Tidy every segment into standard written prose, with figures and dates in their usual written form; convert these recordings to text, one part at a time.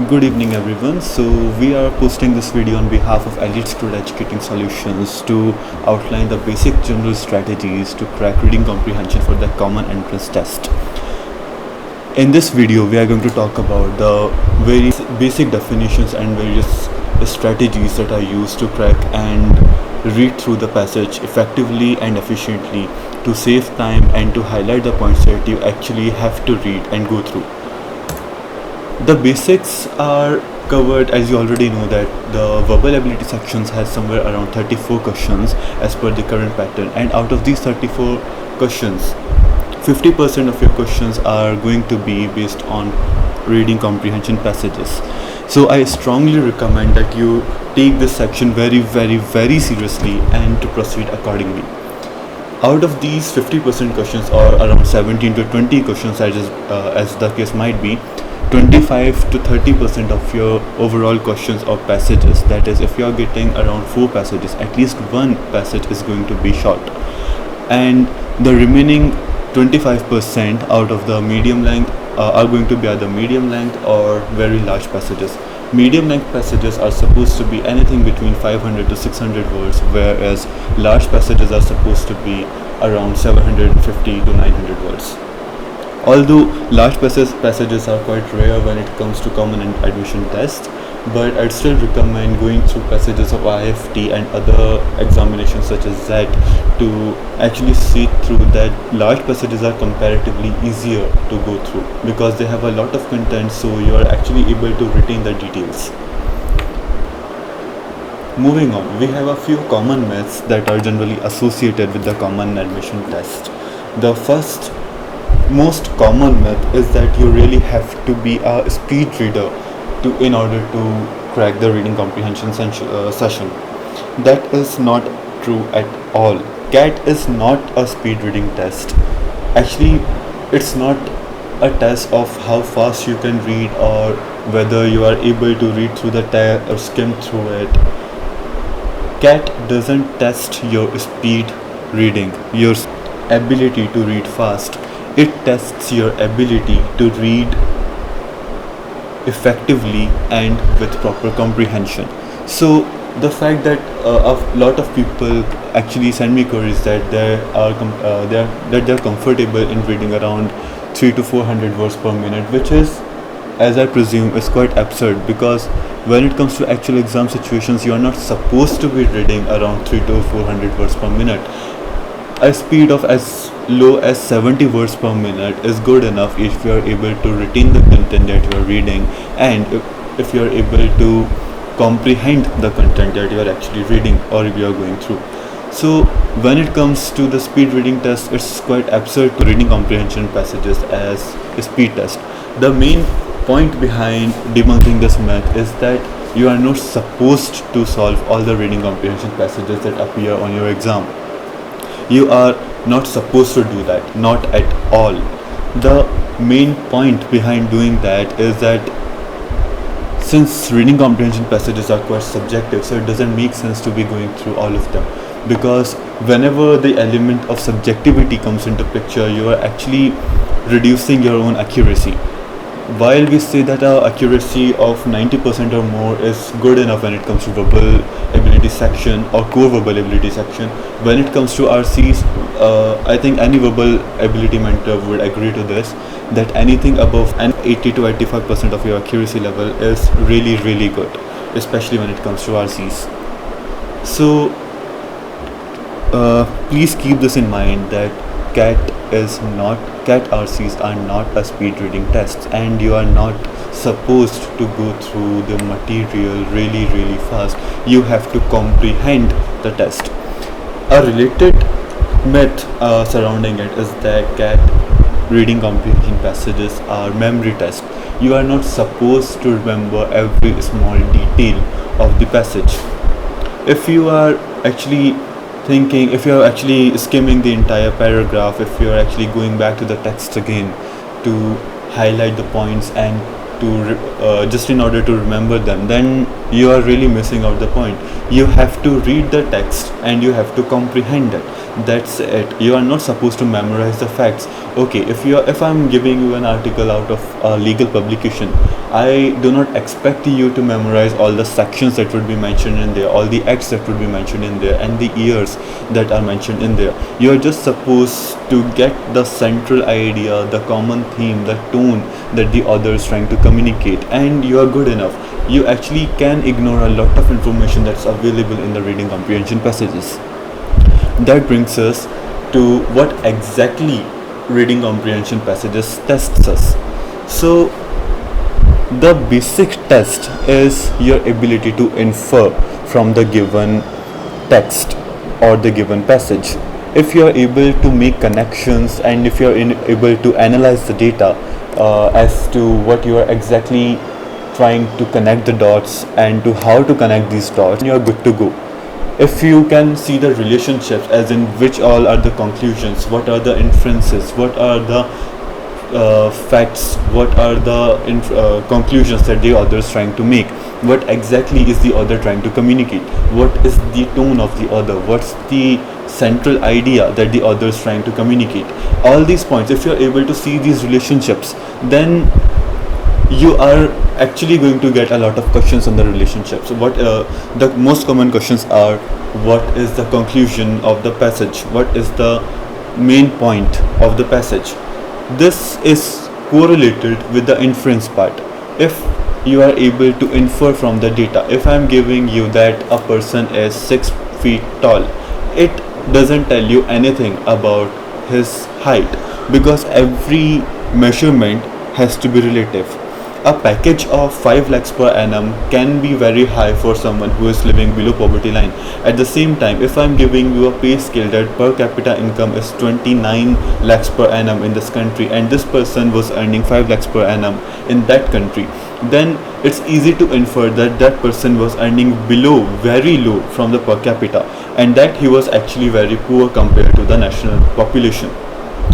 Good evening everyone. So we are posting this video on behalf of Elite School Educating Solutions to outline the basic general strategies to crack reading comprehension for the common entrance test. In this video we are going to talk about the very basic definitions and various strategies that are used to crack and read through the passage effectively and efficiently to save time and to highlight the points that you actually have to read and go through. The basics are covered, as you already know that the verbal ability sections has somewhere around 34 questions as per the current pattern, and out of these 34 questions 50% of your questions are going to be based on reading comprehension passages. So I strongly recommend that you take this section very seriously and to proceed accordingly. Out of these 50% questions, or around 17 to 20 questions as the case might be, 25 to 30% of your overall questions or passages, that is, if you are getting around 4 passages, at least one passage is going to be short, and the remaining 25% out of the medium length are going to be either medium length or very large passages. Medium length passages are supposed to be anything between 500 to 600 words, whereas large passages are supposed to be around 750 to 900 words. Although large passages are quite rare when it comes to common admission tests, but I'd still recommend going through passages of IFT and other examinations such as Z to actually see through that large passages are comparatively easier to go through because they have a lot of content, so you are actually able to retain the details. Moving on, we have a few common myths that are generally associated with the common admission test. The first most common myth is that you really have to be a speed reader in order to crack the reading comprehension session. That is not true at all. CAT is not a speed reading test. Actually, it's not a test of how fast you can read or whether you are able to read through the text or skim through it. CAT doesn't test your speed reading, your ability to read fast. It tests your ability to read effectively and with proper comprehension. So the fact that a lot of people actually send me queries that they are comfortable in reading around 300 to 400 words per minute, which is, as I presume, is quite absurd, because when it comes to actual exam situations, you are not supposed to be reading around 300 to 400 words per minute. A speed of as low as 70 words per minute is good enough if you are able to retain the content that you are reading, and if you are able to comprehend the content that you are actually reading or you are going through. So when it comes to the speed reading test, it's quite absurd to reading comprehension passages as a speed test. The main point behind debunking this myth is that you are not supposed to solve all the reading comprehension passages that appear on your exam. You are not supposed to do that, not at all. The main point behind doing that is that since reading comprehension passages are quite subjective, so it doesn't make sense to be going through all of them, because whenever the element of subjectivity comes into picture, you are actually reducing your own accuracy. While we say that our accuracy of 90% or more is good enough when it comes to verbal ability section or core verbal ability section, when it comes to RCs, I think any verbal ability mentor would agree to this, that anything above an 80 to 85% of your accuracy level is really good, especially when it comes to RCs. So please keep this in mind, that CAT RCs are not a speed reading test, and you are not supposed to go through the material really fast. You have to comprehend the test. A related myth surrounding it is that CAT reading comprehension passages are memory tests. You are not supposed to remember every small detail of the passage. If you are actually skimming the entire paragraph, if you are actually going back to the text again to highlight the points and to just in order to remember them, then you are really missing out the point. You have to read the text and you have to comprehend it. That's it. You are not supposed to memorize the facts. Okay, if I'm giving you an article out of a legal publication, I do not expect you to memorize all the sections that would be mentioned in there, all the acts that would be mentioned in there, and the years that are mentioned in there. You are just supposed to get the central idea, the common theme, the tone that the author is trying to communicate, and you are good enough. You actually can ignore a lot of information that's available in the reading comprehension passages. That brings us to what exactly reading comprehension passages tests us. So the basic test is your ability to infer from the given text or the given passage. If you are able to make connections and if you are able to analyze the data as to what you are exactly trying to connect the dots and to how to connect these dots, you are good to go. If you can see the relationships, as in which all are the conclusions, what are the inferences, what are the facts, what are the conclusions that the author is trying to make, what exactly is the author trying to communicate, what is the tone of the author, what's the central idea that the author is trying to communicate. All these points, if you're able to see these relationships, then you are actually going to get a lot of questions on the relationships. What the most common questions are: what is the conclusion of the passage, what is the main point of the passage. This is correlated with the inference part. If you are able to infer from the data, if I am giving you that a person is 6 feet tall, it doesn't tell you anything about his height, because every measurement has to be relative. A package of 5 lakhs per annum can be very high for someone who is living below poverty line. At the same time, if I'm giving you a pay scale that per capita income is 29 lakhs per annum in this country, and this person was earning 5 lakhs per annum in that country, then it's easy to infer that that person was earning below, very low from the per capita, and that he was actually very poor compared to the national population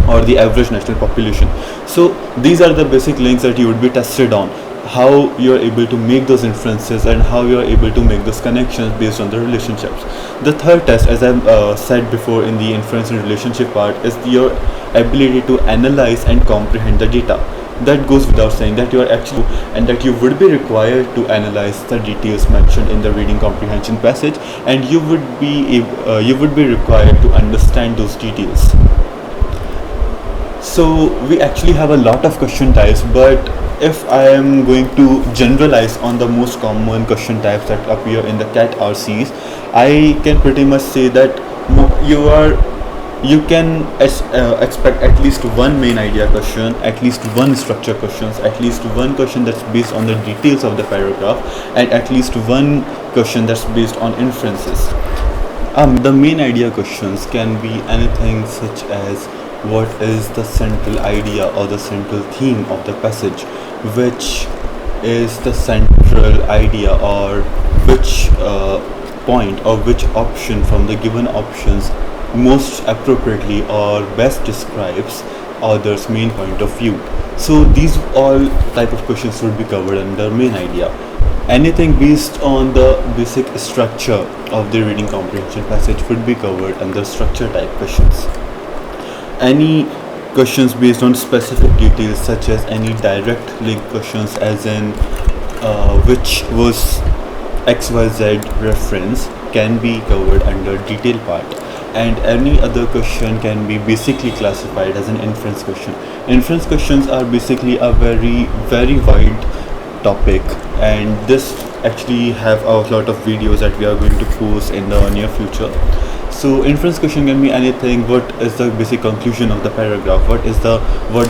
or the average national population. So these are the basic links that you would be tested on, how you are able to make those inferences and how you are able to make those connections based on the relationships. The third test, as I said before in the inference and relationship part, is your ability to analyze and comprehend the data. That goes without saying that you are actually, and that you would be required to analyze the details mentioned in the reading comprehension passage, and you would be required to understand those details. So we actually have a lot of question types, but if I am going to generalize on the most common question types that appear in the CAT RCs, I can pretty much say that you can expect at least one main idea question, at least one structure questions, at least one question that's based on the details of the paragraph, and at least one question that's based on inferences. The main idea questions can be anything such as what is the central idea or the central theme of the passage, which is the central idea, or which point or which option from the given options most appropriately or best describes author's main point of view. So these all type of questions would be covered under main idea. Anything based on the basic structure of the reading comprehension passage would be covered under structure type questions. Any questions based on specific details, such as any direct link questions, as in which was XYZ reference, can be covered under detail part, and any other question can be basically classified as an inference question. Inference questions are basically a very wide topic, and this actually have a lot of videos that we are going to post in the near future. So inference question can be anything. What is the basic conclusion of the paragraph? What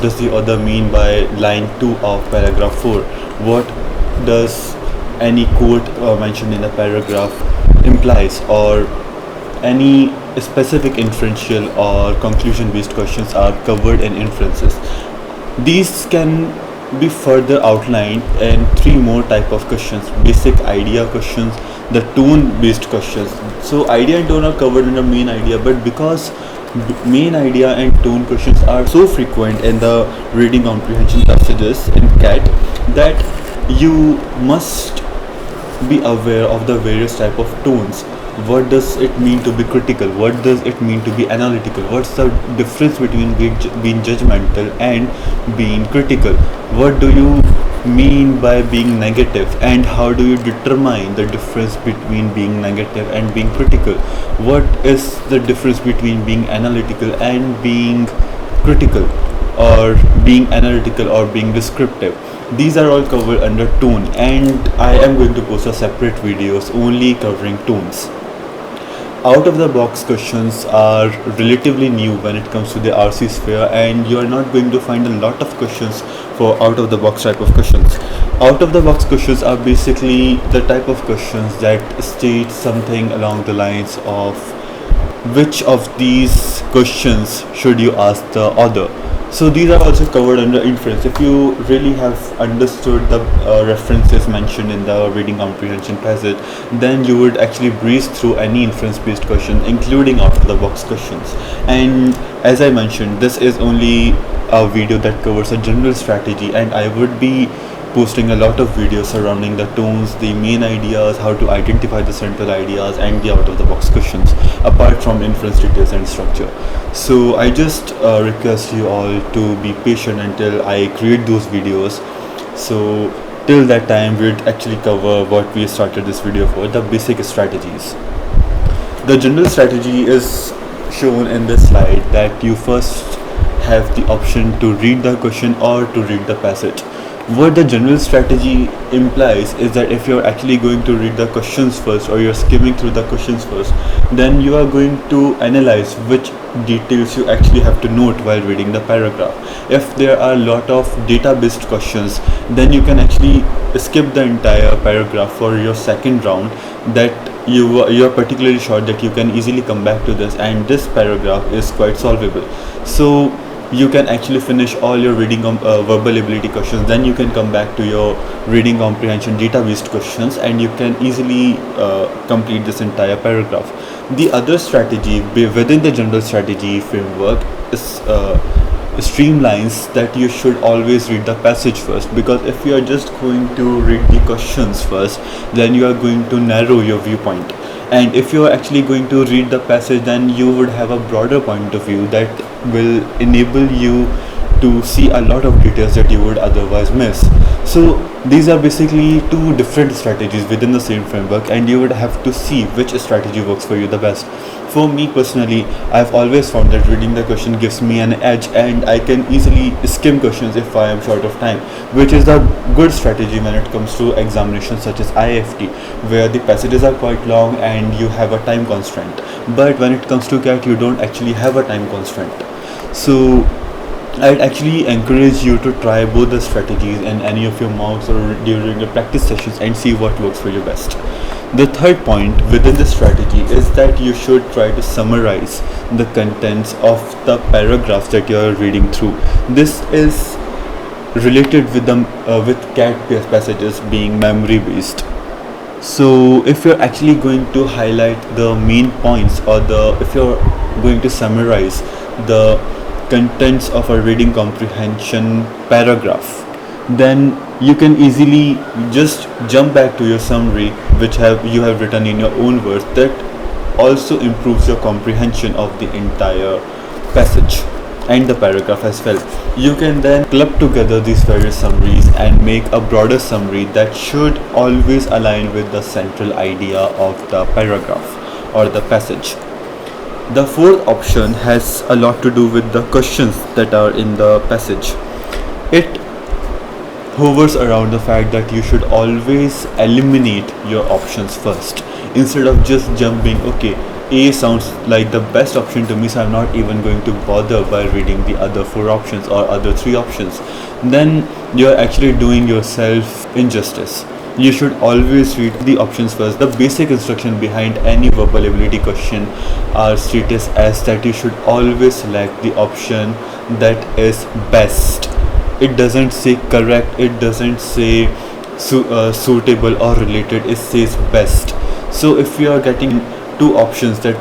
does the author mean by line 2 of paragraph 4? What does any quote mentioned in the paragraph implies? Or any specific inferential or conclusion based questions are covered in inferences. These can be further outlined in 3 more type of questions: basic idea questions, the tone based questions. So idea and tone are covered under main idea, but because main idea and tone questions are so frequent in the reading comprehension passages in CAT, that you must be aware of the various type of tones. What does it mean to be critical? What does it mean to be analytical? What's the difference between being judgmental and being critical? What do you mean by being negative, and how do you determine the difference between being negative and being critical? What is the difference between being analytical and being critical, or being analytical or being descriptive? These are all covered under tone, and I am going to post a separate videos only covering tones. Out of the box questions are relatively new when it comes to the RC sphere, and you are not going to find a lot of questions for out of the box type of questions. Out of the box questions are basically the type of questions that state something along the lines of which of these questions should you ask the other. So these are also covered under inference. If you really have understood the references mentioned in the reading comprehension passage, then you would actually breeze through any inference based question, including out of the box questions. And as I mentioned, this is only a video that covers a general strategy, and I would be posting a lot of videos surrounding the tones, the main ideas, how to identify the central ideas, and the out of the box questions, apart from inference details and structure. So I just request you all to be patient until I create those videos. So till that time, we'd actually cover what we started this video for, the basic strategies. The general strategy is shown in this slide, that you first have the option to read the question or to read the passage. What the general strategy implies is that if you're actually going to read the questions first, or you're skimming through the questions first, then you are going to analyze which details you actually have to note while reading the paragraph. If there are a lot of data-based questions, then you can actually skip the entire paragraph for your second round, that you're particularly sure that you can easily come back to this, and this paragraph is quite solvable. So you can actually finish all your reading verbal ability questions, then you can come back to your reading comprehension data-based questions, and you can easily complete this entire paragraph. The other strategy within the general strategy framework is streamlines that you should always read the passage first, because if you are just going to read the questions first, then you are going to narrow your viewpoint. And if you are actually going to read the passage, then you would have a broader point of view that will enable you to see a lot of details that you would otherwise miss. So these are basically two different strategies within the same framework, and you would have to see which strategy works for you the best. For me personally, I've always found that reading the question gives me an edge, and I can easily skim questions if I am short of time, which is a good strategy when it comes to examinations such as IFT, where the passages are quite long and you have a time constraint. But when it comes to CAT, you don't actually have a time constraint. So I'd actually encourage you to try both the strategies in any of your mocks or during your practice sessions, and see what works for you best. The third point within the strategy is that you should try to summarize the contents of the paragraphs that you are reading through. This is related with CAT passages being memory based. So if you're actually going to highlight the main points, or if you're going to summarize the contents of a reading comprehension paragraph, then you can easily just jump back to your summary, which you have written in your own words. That also improves your comprehension of the entire passage and the paragraph as well. You can then club together these various summaries and make a broader summary that should always align with the central idea of the paragraph or the passage. The fourth option has a lot to do with the questions that are in the passage. It hovers around the fact that you should always eliminate your options first, instead of just jumping, okay, A sounds like the best option to me, so I'm not even going to bother by reading the other 4 options or other 3 options. Then you're actually doing yourself injustice. You should always read the options first. The basic instruction behind any verbal ability question are stated as that you should always select the option that is best. It doesn't say correct, it doesn't say suitable or related, it says best. So if you are getting two options that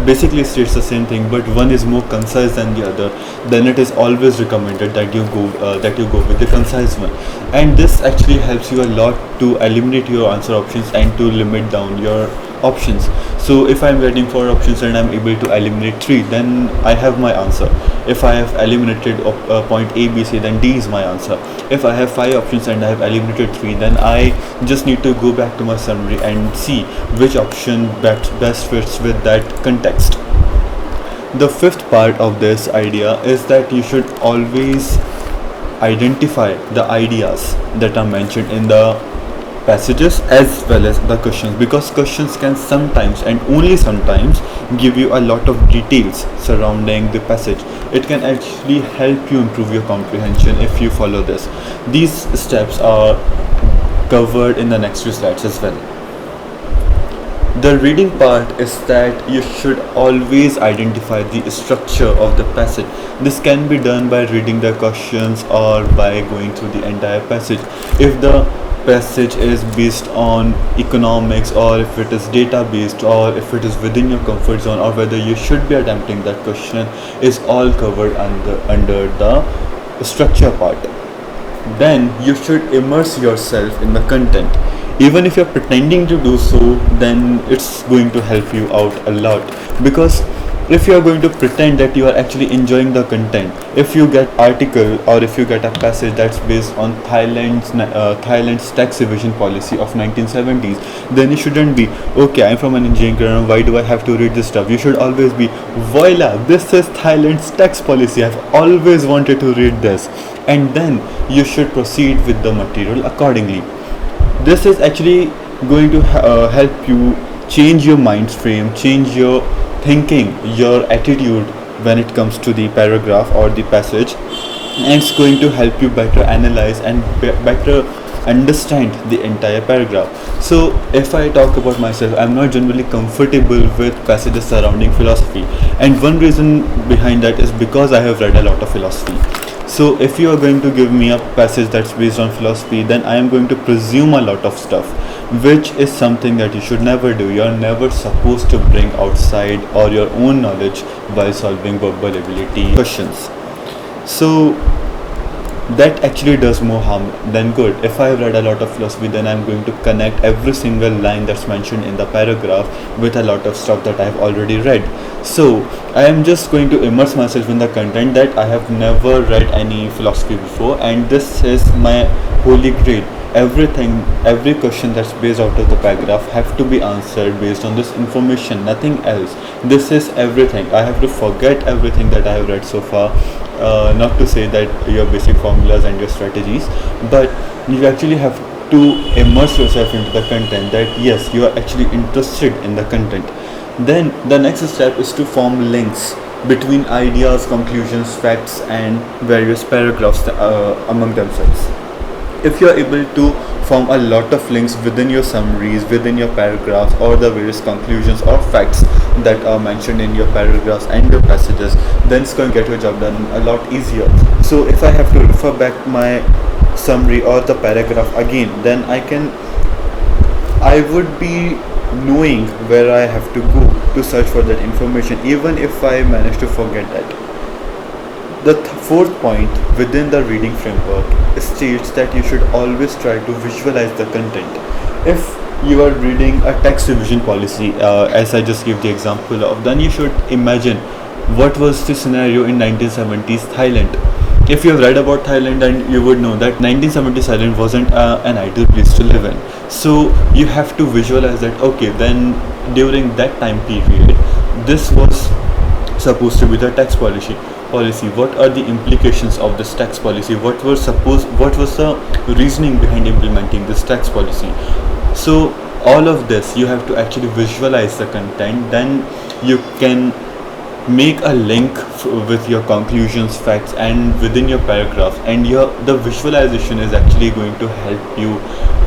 basically states the same thing, but one is more concise than the other, then it is always recommended that you go with the concise one. And this actually helps you a lot to eliminate your answer options and to limit down your options. So if I'm getting 4 options and I'm able to eliminate 3, then I have my answer. If I have eliminated point A, B, C, then D is my answer. If I have 5 options and I have eliminated 3, then I just need to go back to my summary and see which option best fits with that context. The fifth part of this idea is that you should always identify the ideas that are mentioned in the passages as well as the questions, because questions can sometimes and only sometimes give you a lot of details surrounding the passage. It can actually help you improve your comprehension if you follow this. These steps are covered in the next few slides as well. The reading part is that you should always identify the structure of the passage. This can be done by reading the questions or by going through the entire passage. If the passage is based on economics, or if it is data based, or if it is within your comfort zone, or whether you should be attempting that question, is all covered under the structure part. Then you should immerse yourself in the content. Even if you're pretending to do so, then it's going to help you out a lot, because if you're going to pretend that you are actually enjoying the content, if you get article or if you get a passage that's based on Thailand's tax evasion policy of 1970s, then you shouldn't be, okay, I'm from an engineering background, why do I have to read this stuff? You should always be, voila, this is Thailand's tax policy, I've always wanted to read this. And then you should proceed with the material accordingly. This is actually going to help you change your mind frame, change your thinking, your attitude when it comes to the paragraph or the passage, and it's going to help you better analyze and better understand the entire paragraph. So if I talk about myself, I'm not generally comfortable with passages surrounding philosophy, and one reason behind that is because I have read a lot of philosophy. So if you are going to give me a passage that's based on philosophy, then I am going to presume a lot of stuff, which is something that you should never do. You are never supposed to bring outside or your own knowledge while solving verbal ability questions. So that actually does more harm than good. If I have read a lot of philosophy, then I'm going to connect every single line that's mentioned in the paragraph with a lot of stuff that I've already read. So I am just going to immerse myself in the content that I have never read any philosophy before, and this is my holy grail. Every question that's based out of the paragraph have to be answered based on this information, nothing else. This is everything. I have to forget everything that I have read so far. Not to say that your basic formulas and your strategies, but you actually have to immerse yourself into the content, that yes, you are actually interested in the content. Then the next step is to form links between ideas, conclusions, facts, and various paragraphs among themselves. If you are able to form a lot of links within your summaries, within your paragraphs, or the various conclusions or facts that are mentioned in your paragraphs and your passages, then it's going to get your job done a lot easier. So if I have to refer back my summary or the paragraph again, then I would be knowing where I have to go to search for that information, even if I manage to forget that. The fourth point within the reading framework states that you should always try to visualize the content. If you are reading a tax revision policy, as I just gave the example of, then you should imagine what was the scenario in 1970s Thailand. If you have read about Thailand, then you would know that 1970s Thailand wasn't an ideal place to live in. So you have to visualize that, okay, then during that time period, this was supposed to be the tax policy. What are the implications of this tax policy? What was the reasoning behind implementing this tax policy? So all of this you have to actually visualize the content. Then you can make a link with your conclusions, facts, and within your paragraph, and the visualization is actually going to help you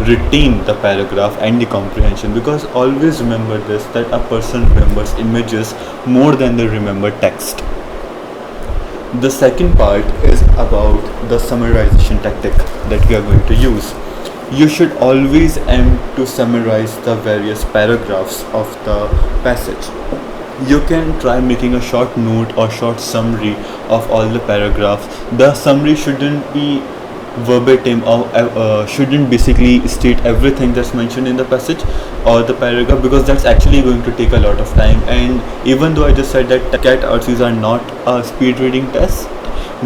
retain the paragraph and the comprehension, because always remember this, that a person remembers images more than they remember text. The second part is about the summarization tactic that we are going to use. You should always aim to summarize the various paragraphs of the passage. You can try making a short note or short summary of all the paragraphs. The summary shouldn't be verbatim or shouldn't basically state everything that's mentioned in the passage or the paragraph, because that's actually going to take a lot of time. And even though I just said that CAT RCs are not a speed reading test,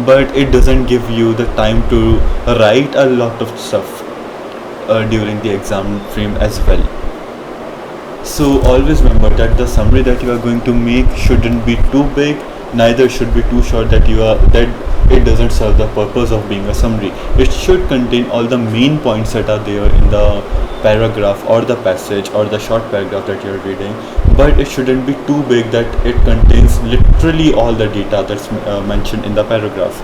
but it doesn't give you the time to write a lot of stuff during the exam frame as well. So always remember that the summary that you are going to make shouldn't be too big, neither should be too short that it doesn't serve the purpose of being a summary. It should contain all the main points that are there in the paragraph or the passage or the short paragraph that you're reading, but it shouldn't be too big that it contains literally all the data that's mentioned in the paragraph.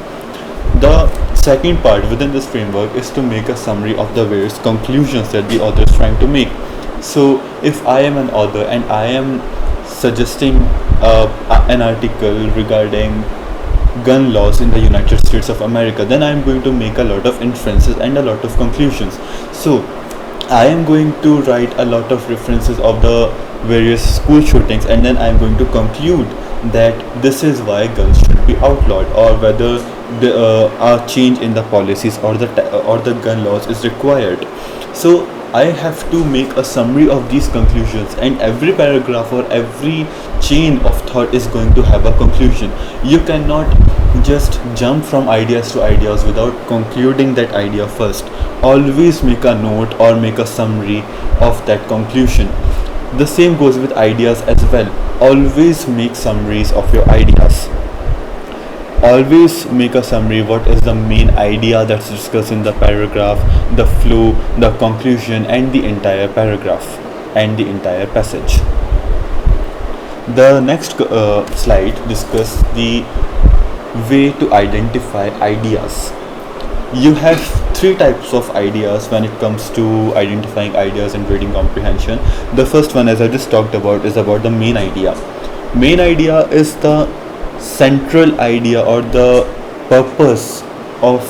The second part within this framework is to make a summary of the various conclusions that the author is trying to make. So if I am an author and I am suggesting an article regarding gun laws in the United States of America, then I am going to make a lot of inferences and a lot of conclusions. So I am going to write a lot of references of the various school shootings, and then I am going to conclude that this is why guns should be outlawed, or whether a change in the policies or the gun laws is required. So I have to make a summary of these conclusions, and every paragraph or every chain of thought is going to have a conclusion. You cannot just jump from ideas to ideas without concluding that idea first. Always make a note or make a summary of that conclusion. The same goes with ideas as well. Always make summaries of your ideas. Always make a summary. What is the main idea that's discussed in the paragraph, the flow, the conclusion, and the entire paragraph and the entire passage. The next slide discusses the way to identify ideas. You have three types of ideas when it comes to identifying ideas in reading comprehension. The first one, as I just talked about, is about the main idea. Main idea is the central idea or the purpose of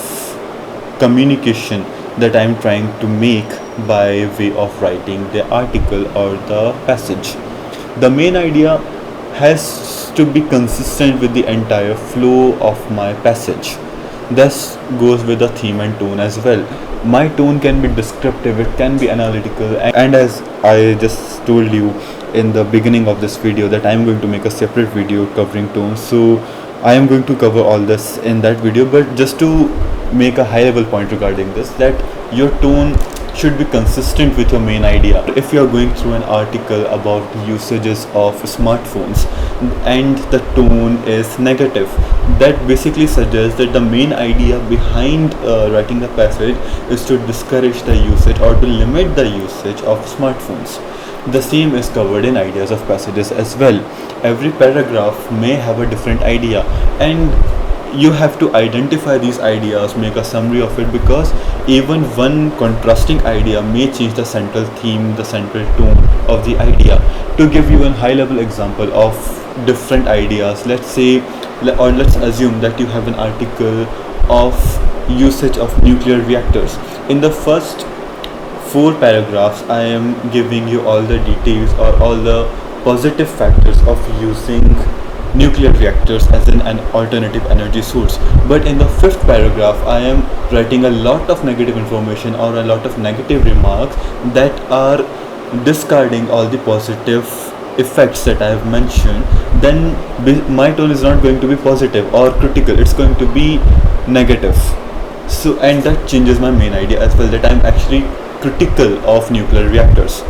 communication that I am trying to make by way of writing the article or the passage. The main idea has to be consistent with the entire flow of my passage. This goes with the theme and tone as well. My tone can be descriptive, it can be analytical, and as I just told you in the beginning of this video that I am going to make a separate video covering tones, so I am going to cover all this in that video. But just to make a high level point regarding this, that your tone should be consistent with your main idea. If you are going through an article about usages of smartphones and the tone is negative, that basically suggests that the main idea behind writing the passage is to discourage the usage or to limit the usage of smartphones. The same is covered in ideas of passages as well. Every paragraph may have a different idea, and you have to identify these ideas, make a summary of it, because even one contrasting idea may change the central theme, the central tone of the idea. To give you a high level example of different ideas, let's say, or let's assume that you have an article of usage of nuclear reactors. In the first 4 paragraphs, I am giving you all the details or all the positive factors of using nuclear reactors as an alternative energy source. But in the 5th paragraph, I am writing a lot of negative information or a lot of negative remarks that are discarding all the positive effects that I have mentioned. Then my tone is not going to be positive or critical, it's going to be negative. So, and that changes my main idea as well, that I am actually critical of nuclear reactors.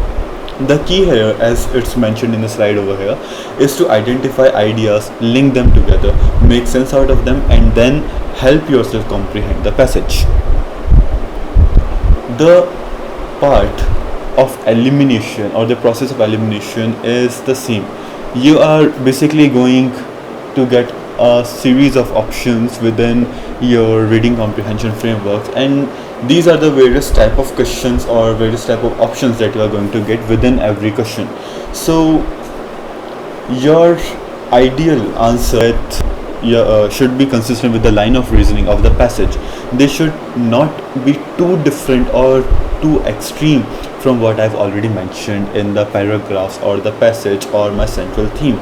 The key here, as it's mentioned in the slide over here, is to identify ideas, link them together, make sense out of them, and then help yourself comprehend the passage. The part of elimination or the process of elimination is the same. You are basically going to get a series of options within your reading comprehension framework, and these are the various type of questions or various type of options that you are going to get within every question. So your ideal answer with should be consistent with the line of reasoning of the passage. They should not be too different or too extreme from what I've already mentioned in the paragraphs or the passage or my central theme.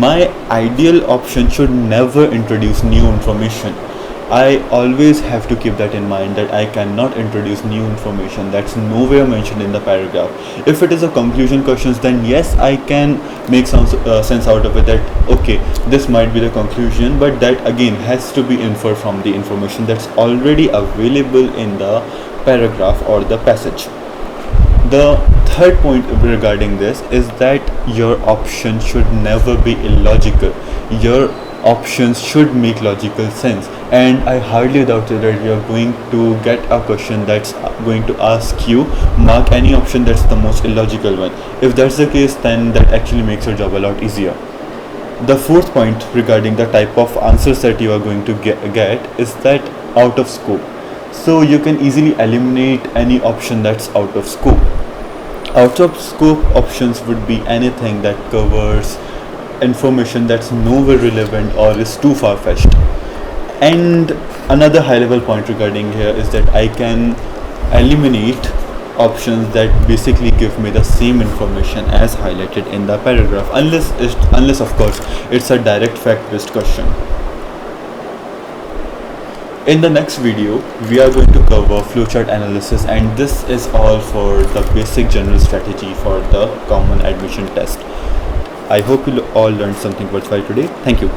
My ideal option should never introduce new information. I always have to keep that in mind, that I cannot introduce new information that's nowhere mentioned in the paragraph. If it is a conclusion questions, then yes, I can make some sense out of it, that okay, this might be the conclusion, but that again has to be inferred from the information that's already available in the paragraph or the passage. The third point regarding this is that your option should never be illogical. Your options should make logical sense, and I hardly doubt that you're going to get a question that's going to ask you mark any option that's the most illogical one. If that's the case, then that actually makes your job a lot easier. The fourth point regarding the type of answers that you are going to get is that out of scope. So you can easily eliminate any option that's out of scope. Out of scope options would be anything that covers information that's nowhere relevant or is too far-fetched. And another high-level point regarding here is that I can eliminate options that basically give me the same information as highlighted in the paragraph, unless of course it's a direct fact-based question. In the next video, we are going to cover flowchart analysis, and this is all for the basic general strategy for the common admission test. I hope you all learned something worthwhile today. Thank you.